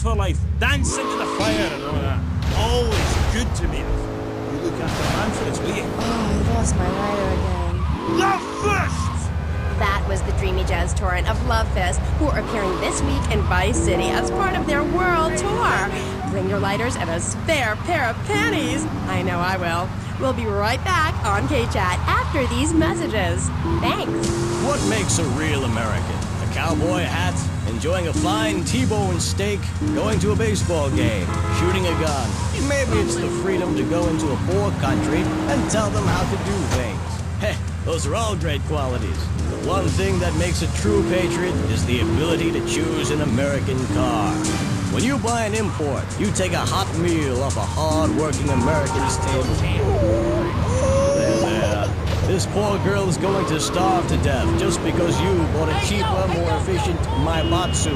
for life, dancing to the fire and all that. Always good to me. You look after Manfred's, will you? Oh, I lost my lighter again. Love Fist! That was the Dreamy Jazz Torrent of Love Fist, who are appearing this week in Vice City as part of their world tour. Bring your lighters and a spare pair of panties. I know I will. We'll be right back on K-Chat after these messages. Thanks. What makes a real American? A cowboy hat, enjoying a fine T-bone steak, going to a baseball game, shooting a gun. Maybe it's the freedom to go into a poor country and tell them how to do things. Heh, those are all great qualities. The one thing that makes a true patriot is the ability to choose an American car. When you buy an import, you take a hot meal off a hard-working American's table. There. This poor girl is going to starve to death just because you bought a cheaper, more efficient Maibatsu.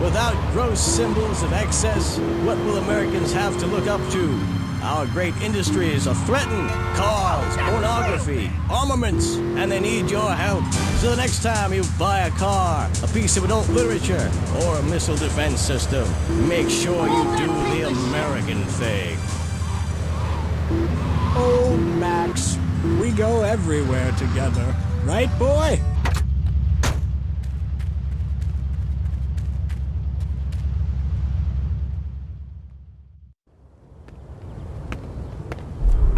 Without gross symbols of excess, what will Americans have to look up to? Our great industries are threatened. Cars, pornography, armaments, and they need your help. So the next time you buy a car, a piece of adult literature, or a missile defense system, make sure you do the American thing. Oh, Max, we go everywhere together. Right, boy?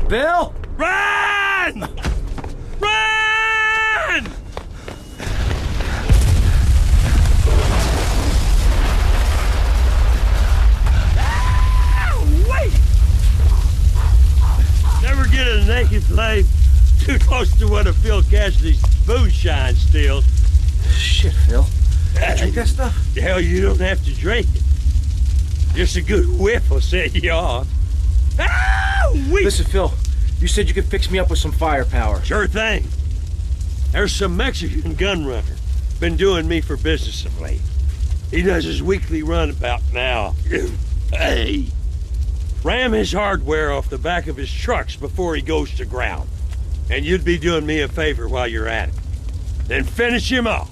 Bill? Run! Run! Wait! Never get in a naked flame too close to one of Phil Cassidy's moonshine stills. Shit, Phil. You drink that stuff? Hell, you don't have to drink it. Just a good whiff will set you off. Listen, Phil, you said you could fix me up with some firepower. Sure thing. There's some Mexican gun runner been doing me for business of late. He does his weekly run about now. Hey, ram his hardware off the back of his trucks before he goes to ground. And you'd be doing me a favor while you're at it. Then finish him off.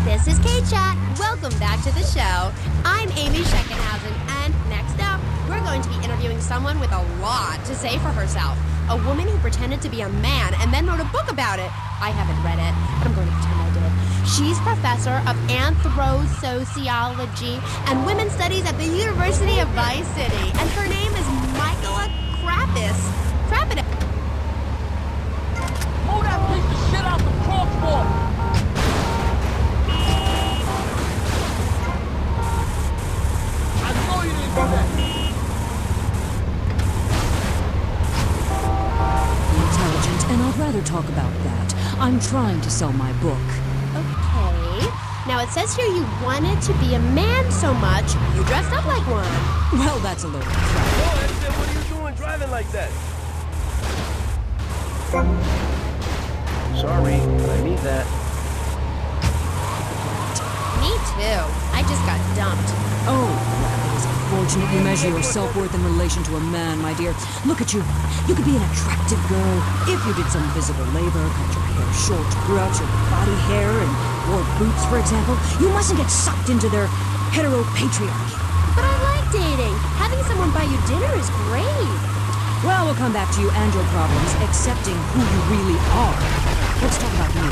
This is K-Chat. Welcome back to the show. I'm Amy Scheckenhausen, and next up, we're going to be interviewing someone with a lot to say for herself. A woman who pretended to be a man and then wrote a book about it. I haven't read it, but I'm going to pretend I did. She's professor of anthro-sociology and women's studies at the University of Vice City, and her name is Michaela Krappis. Move that piece of shit out the crosswalk! Intelligent, and I'd rather talk about that. I'm trying to sell my book. Okay. Now it says here you wanted to be a man so much, you dressed up like one. Well, that's a load of crap. What are you doing driving like that? Sorry, but I need that. Me too. I just got dumped. Oh, well, it is unfortunate you measure your self-worth in relation to a man, my dear. Look at you. You could be an attractive girl if you did some visible labor, cut your hair short, grew out your body hair, and wore boots, for example. You mustn't get sucked into their heteropatriarchy. But I like dating. Having someone buy you dinner is great. Well, we'll come back to you and your problems, accepting who you really are. Let's talk about you.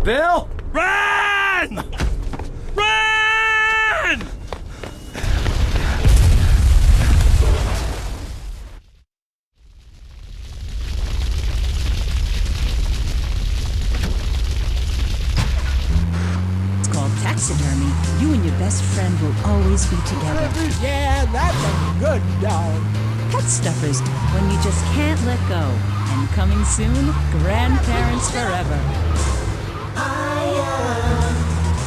Bill? Run! Run! It's called taxidermy. You and your best friend will always be together. Yeah, that's a good dog. Pet stuffers, when you just can't let go. And coming soon, grandparents forever.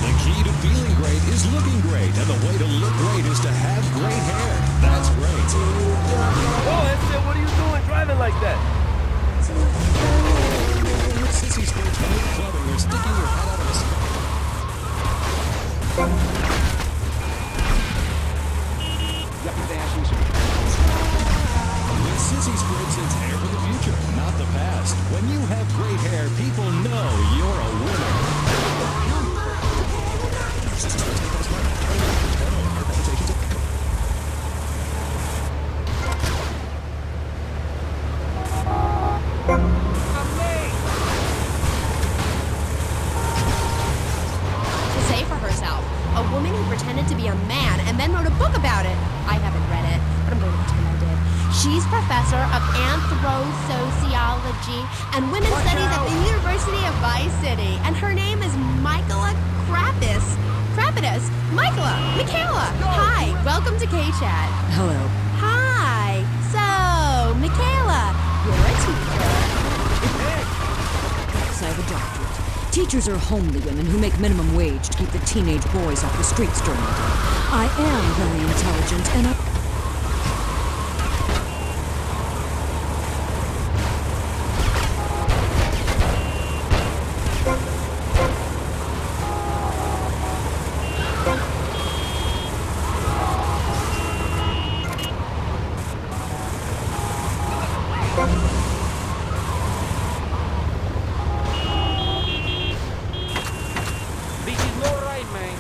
The key to feeling great is looking great, and the way to look great is to have great hair. That's great. Oh, that's it. What are you doing driving like that? Sissy sports from clubbing or sticking your head out of a sky. With Sissy Sprigs, it's hair for the future, not the past. When you have great hair, people know you're a winner. To say for herself, a woman who pretended to be a man and then wrote a book about it. I haven't read it, but I'm going to pretend I did. She's professor of anthro-sociology and women's studies at the University of Vice City, and her name is Michaela Krapitis. Michaela. Hi, welcome to K-Chat. Hello. Hi. So, Michaela, you're a teacher. Yes, I have a doctorate. Teachers are homely women who make minimum wage to keep the teenage boys off the streets during the day. I am very intelligent, and I... This is no right, man.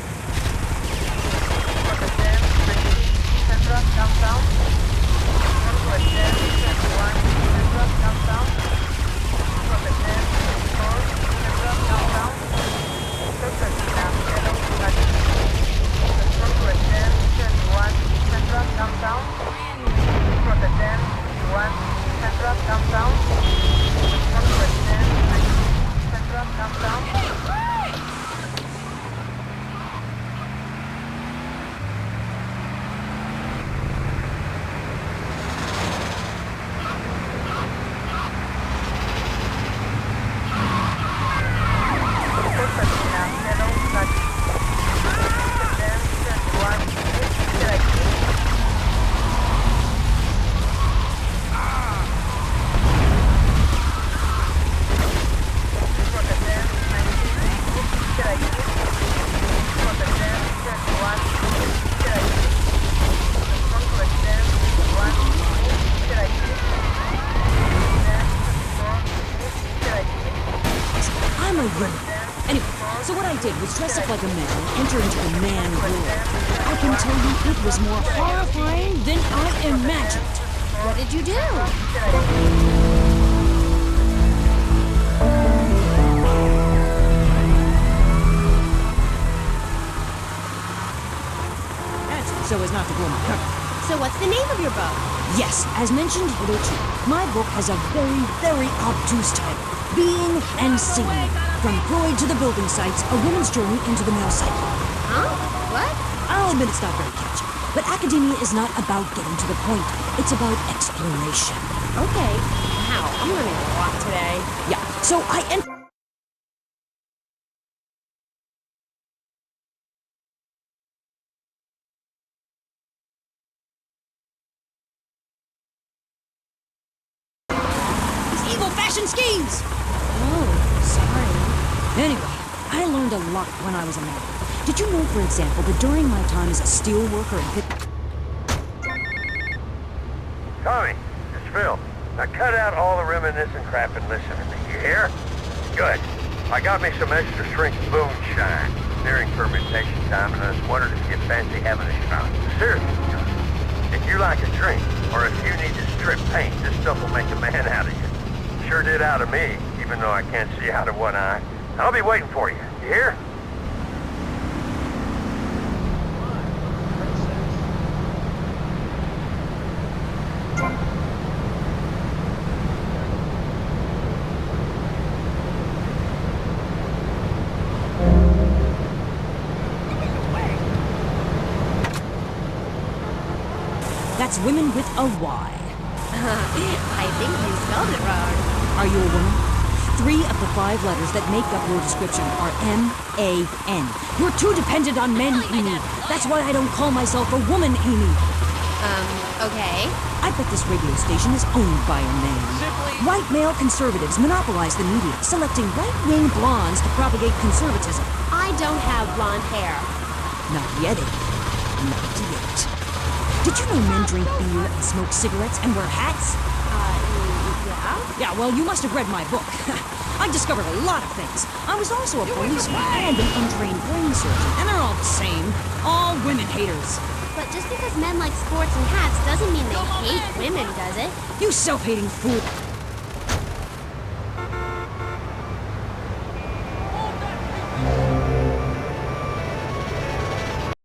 I'm a woman. Anyway, so what I did was dress up like a man and enter into the man world. I can tell you it was more horrifying than I imagined. What did you do? So as not to blow my cover. So what's the name of your book? Yes, as mentioned hitherto, my book has a very, very obtuse title. Being and Seeing. From Freud to the building sites, a woman's journey into the male psyche. Huh? What? I'll admit it's not very catchy, but academia is not about getting to the point. It's about exploration. Okay. Wow, I'm learning a lot today. Yeah, so I evil fashion schemes! Oh, sorry. Anyway, I learned a lot when I was a model. Did you know, for example, that during my time as a steel worker in Tommy, it's Phil. Now cut out all the reminiscent crap and listen to me. You hear? Good. I got me some extra shrink moonshine. Nearing fermentation time, and I was wondering if you'd fancy having a shot. Seriously, if you like a drink, or if you need to strip paint, this stuff will make a man out of you. Sure did out of me, even though I can't see out of one eye. I'll be waiting for you. You hear? That's women with a Y. I think you spelled it wrong. Are you a woman? 3 of the 5 letters that make up your description are M-A-N. You're too dependent on men, Amy. That's why I don't call myself a woman, Amy. Okay. I bet this radio station is owned by a man. White male conservatives monopolize the media, selecting right-wing blondes to propagate conservatism. I don't have blonde hair. Not yet, Amy. Not yet. Did you know men drink beer and smoke cigarettes and wear hats? Yeah? Yeah, well, you must have read my book. I discovered a lot of things. I was also a policeman and an untrained brain surgeon, and they're all the same. All women haters. But just because men like sports and hats doesn't mean they hate women, does it? You self-hating fool.